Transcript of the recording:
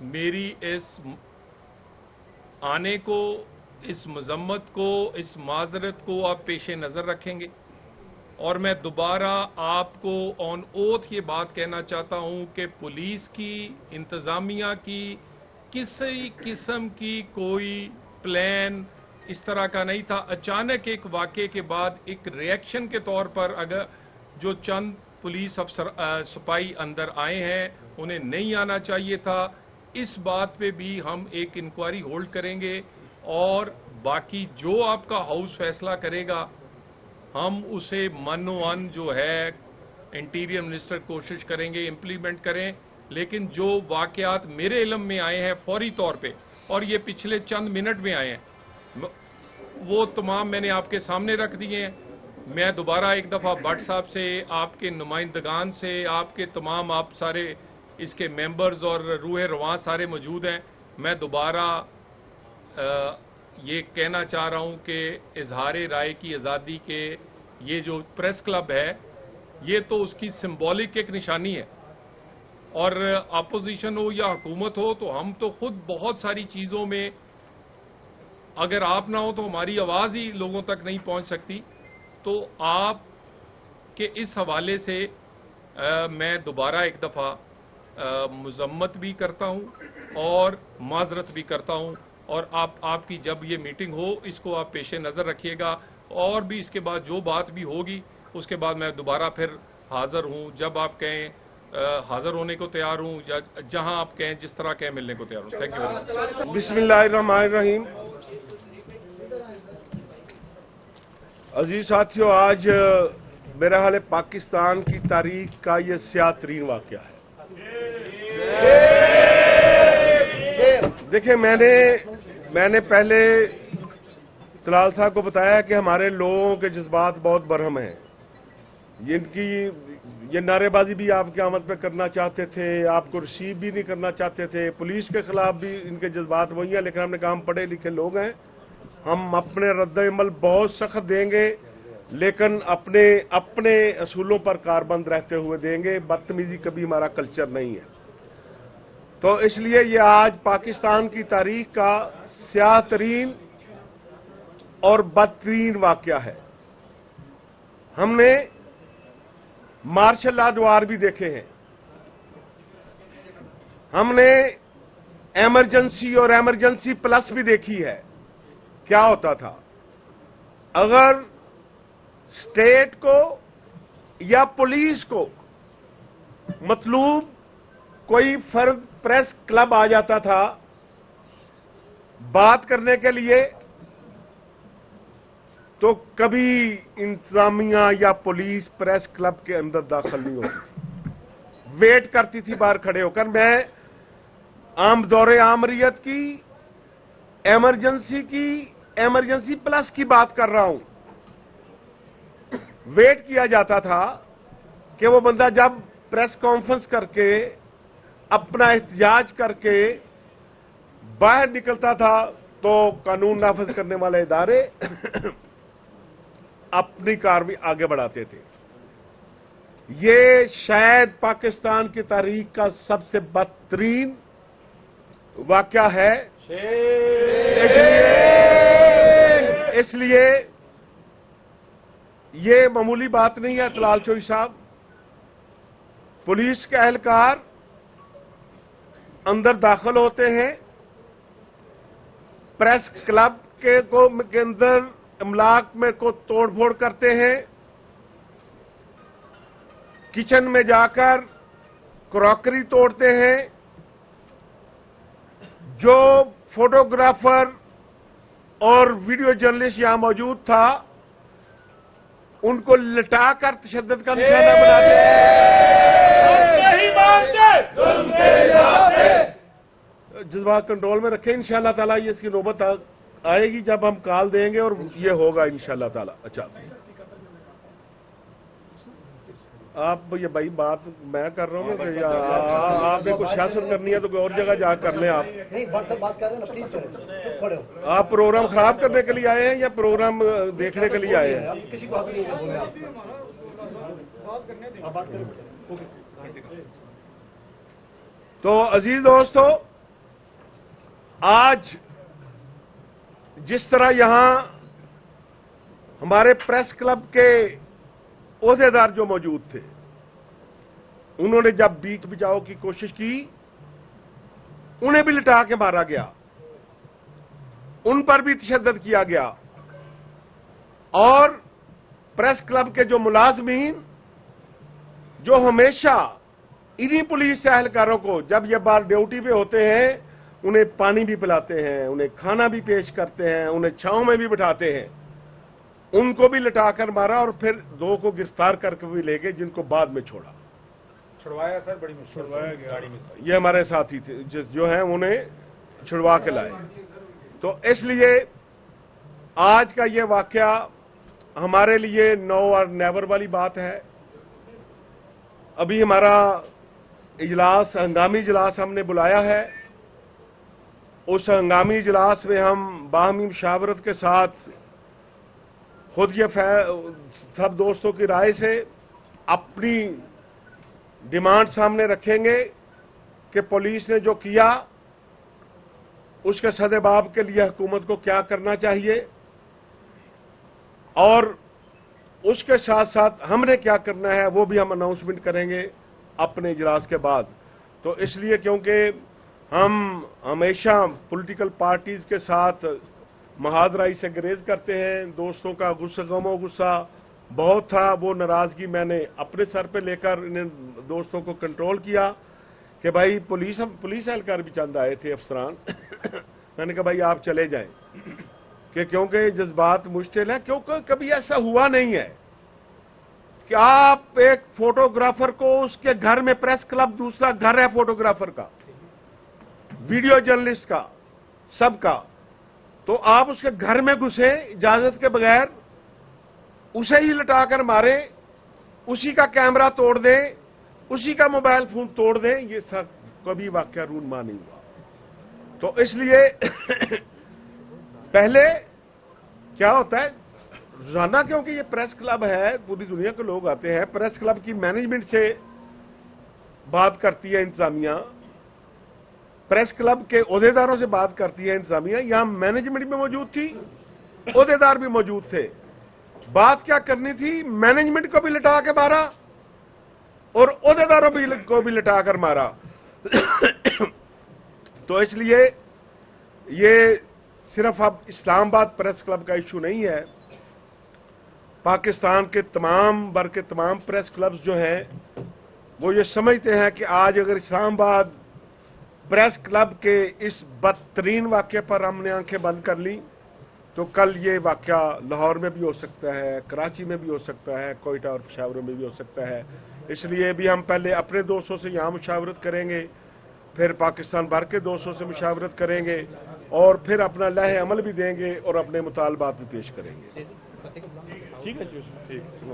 मेरी इस आने को, इस मजम्मत को, इस माजरत को आप पेश नज़र रखेंगे। और मैं दोबारा आपको ऑन ओथ ये बात कहना चाहता हूं कि पुलिस की, इंतज़ामिया की किसी किस्म की कोई प्लान इस तरह का नहीं था। अचानक एक वाक़े के बाद एक रिएक्शन के तौर पर अगर जो चंद पुलिस अफसर सिपाही अंदर आए हैं उन्हें नहीं आना चाहिए था, इस बात पे भी हम एक इंक्वायरी होल्ड करेंगे और बाकी जो आपका हाउस फैसला करेगा हम उसे मनोअन जो है इंटीरियर मिनिस्टर कोशिश करेंगे इम्प्लीमेंट करें। लेकिन जो वाकयात मेरे इल्म में आए हैं फौरी तौर पे, और ये पिछले चंद मिनट में आए हैं, वो तमाम मैंने आपके सामने रख दिए हैं। मैं दोबारा एक दफ़ा भट्ट साहब से, आपके नुमाइंदगान से, आपके तमाम आप सारे इसके मेंबर्स और रूह रवां सारे मौजूद हैं, मैं दोबारा ये कहना चाह रहा हूं कि इजहार राय की आज़ादी के ये जो प्रेस क्लब है ये तो उसकी सिंबॉलिक एक निशानी है। और अपोजिशन हो या हुकूमत हो तो हम तो खुद बहुत सारी चीज़ों में, अगर आप ना हो तो हमारी आवाज़ ही लोगों तक नहीं पहुंच सकती। तो आप के इस हवाले से मैं दोबारा एक दफ़ा मजम्मत भी करता हूं और माजरत भी करता हूं। और आपकी जब ये मीटिंग हो इसको आप पेश नज़र रखिएगा, और भी इसके बाद जो बात भी होगी उसके बाद मैं दोबारा फिर हाजिर हूं। जब आप कहें हाजिर होने को तैयार हूं, या जहां आप कहें, जिस तरह कहें, मिलने को तैयार हूं। Thank you very much. बिस्मिल्लाहिर्रहमानिर्रहीम। अजीज साथियों, आज मेरा हाल पाकिस्तान की तारीख का ये स्याह-तरीन वाक़या है। देखिए, मैंने पहले तलाल साहब को बताया कि हमारे लोगों के जज्बात बहुत बरहम हैं। ये नारेबाजी भी आपकी आमद पे करना चाहते थे, आपको रिसीव भी नहीं करना चाहते थे, पुलिस के खिलाफ भी इनके जज्बात वही हैं। लेकिन हमने कहा हम पढ़े लिखे लोग हैं, हम अपने रद्द-ए-अमल बहुत सख्त देंगे, लेकिन अपने असूलों पर कारबंद रहते हुए देंगे। बदतमीजी कभी हमारा कल्चर नहीं है। तो इसलिए ये आज पाकिस्तान की तारीख का स्याह तरीन और बदतरीन वाक़या है। हमने मार्शल लॉ द्वार भी देखे हैं, हमने एमरजेंसी और एमरजेंसी प्लस भी देखी है। क्या होता था अगर स्टेट को या पुलिस को मतलूब कोई फर्द प्रेस क्लब आ जाता था बात करने के लिए, तो कभी इंतजामिया या पुलिस प्रेस क्लब के अंदर दाखिल नहीं होती, वेट करती थी बाहर खड़े होकर। मैं आम दौरे आमरियत की, एमरजेंसी प्लस की बात कर रहा हूं। वेट किया जाता था कि वो बंदा जब प्रेस कॉन्फ्रेंस करके अपना एहतजाज करके बाहर निकलता था तो कानून नाफिज करने वाले इदारे अपनी कार्रवाई आगे बढ़ाते थे। ये शायद पाकिस्तान की तारीख का सबसे बदतरीन वाक़या है। इसलिए ये मामूली बात नहीं है। तलाल चौधरी साहब, पुलिस के एहलकार अंदर दाखिल होते हैं, प्रेस क्लब के अंदर इमलाक में को तोड़फोड़ करते हैं, किचन में जाकर क्रॉकरी तोड़ते हैं। जो फोटोग्राफर और वीडियो जर्नलिस्ट यहां मौजूद था उनको लटाकर तशद्दुद का निशाना बनाते हैं। जज्बात कंट्रोल में रखें। इंशाअल्लाह ताला ये इसकी नौबत आएगी जब हम कॉल देंगे और ये होगा इंशाअल्लाह ताला। अच्छा, आप ये भाई बात मैं कर रहा हूँ ना, आपने कुछ सियासत करनी है तो कोई और जगह जा कर लें। आप नहीं बात कर रहे हैं ना, प्लीज। आप प्रोग्राम खराब करने के लिए आए हैं या प्रोग्राम देखने के लिए आए हैं? किसी को आगे नहीं बोले आप बात करें। तो अजीज दोस्तों, आज जिस तरह यहां हमारे प्रेस क्लब के ओहदेदार जो मौजूद थे, उन्होंने जब बीच बचाव की कोशिश की, उन्हें भी लिटा के मारा गया, उन पर भी तशद्दुद किया गया। और प्रेस क्लब के जो मुलाजमीन जो हमेशा इन्हीं पुलिस एहलकारों को जब ये बार ड्यूटी पे होते हैं, उन्हें पानी भी पिलाते हैं, उन्हें खाना भी पेश करते हैं, उन्हें छांव में भी बिठाते हैं, उनको भी लिटाकर मारा और फिर 2 को गिरफ्तार करके भी ले गए, जिनको बाद में छोड़ा, छुड़वाया सर, बड़ी मुश्किल छुड़वाया गया गाड़ी में। ये हमारे साथी थे जो हैं, उन्हें छुड़वा के लाए। तो इसलिए आज का ये वाकया हमारे लिए नो और नेवर वाली बात है। अभी हमारा इजलास, हंगामी इजलास हमने बुलाया है। उस हंगामी इजलास में हम बाहमी मुशावरत के साथ खुद ये सब दोस्तों की राय से अपनी डिमांड सामने रखेंगे कि पुलिस ने जो किया उसके सदेबाब के लिए हुकूमत को क्या करना चाहिए, और उसके साथ साथ हमने क्या करना है वो भी हम अनाउंसमेंट करेंगे अपने इजलास के बाद। तो इसलिए क्योंकि हम हमेशा पॉलिटिकल पार्टीज के साथ महादराई से गुरेज करते हैं, दोस्तों का गुस्सा बहुत था, वो नाराजगी मैंने अपने सर पे लेकर इन दोस्तों को कंट्रोल किया कि भाई पुलिस एहलकार भी चंद आए थे, अफसरान मैंने कहा भाई आप चले जाएं, कि क्योंकि जज्बात मुश्किल है, क्योंकि कभी ऐसा हुआ नहीं है कि आप एक फोटोग्राफर को उसके घर में, प्रेस क्लब दूसरा घर है फोटोग्राफर का, वीडियो जर्नलिस्ट का, सबका, तो आप उसके घर में घुसे इजाजत के बगैर, उसे ही लटाकर मारे, उसी का कैमरा तोड़ दें, उसी का मोबाइल फोन तोड़ दें, ये सब कभी वाकया रूनमा नहीं हुआ। तो इसलिए पहले क्या होता है रोजाना, क्योंकि ये प्रेस क्लब है, पूरी दुनिया के लोग आते हैं, प्रेस क्लब की मैनेजमेंट से बात करती है इंतजामिया, प्रेस क्लब के ओहदेदारों से बात करती है इंतजामिया। यहां मैनेजमेंट भी मौजूद थी, ओहदेदार भी मौजूद थे। बात क्या करनी थी, मैनेजमेंट को भी लिटा के मारा और ओहदेदारों को भी लिटा कर मारा। तो इसलिए ये सिर्फ अब इस्लामाबाद प्रेस क्लब का इशू नहीं है, पाकिस्तान के तमाम वर्ग के तमाम प्रेस क्लब्स जो हैं वो ये समझते हैं कि आज अगर इस्लामाबाद प्रेस क्लब के इस बदतरीन वाक़े पर हमने आंखें बंद कर ली तो कल ये वाक़या लाहौर में भी हो सकता है, कराची में भी हो सकता है, कोयटा और पेशावर में भी हो सकता है। इसलिए भी हम पहले अपने दोस्तों से यहाँ मुशावरत करेंगे, फिर पाकिस्तान भर के दोस्तों से मुशावरत करेंगे और फिर अपना लहे अमल भी देंगे और अपने मुतालबात भी पेश करेंगे। ठीक है जी, ठीक।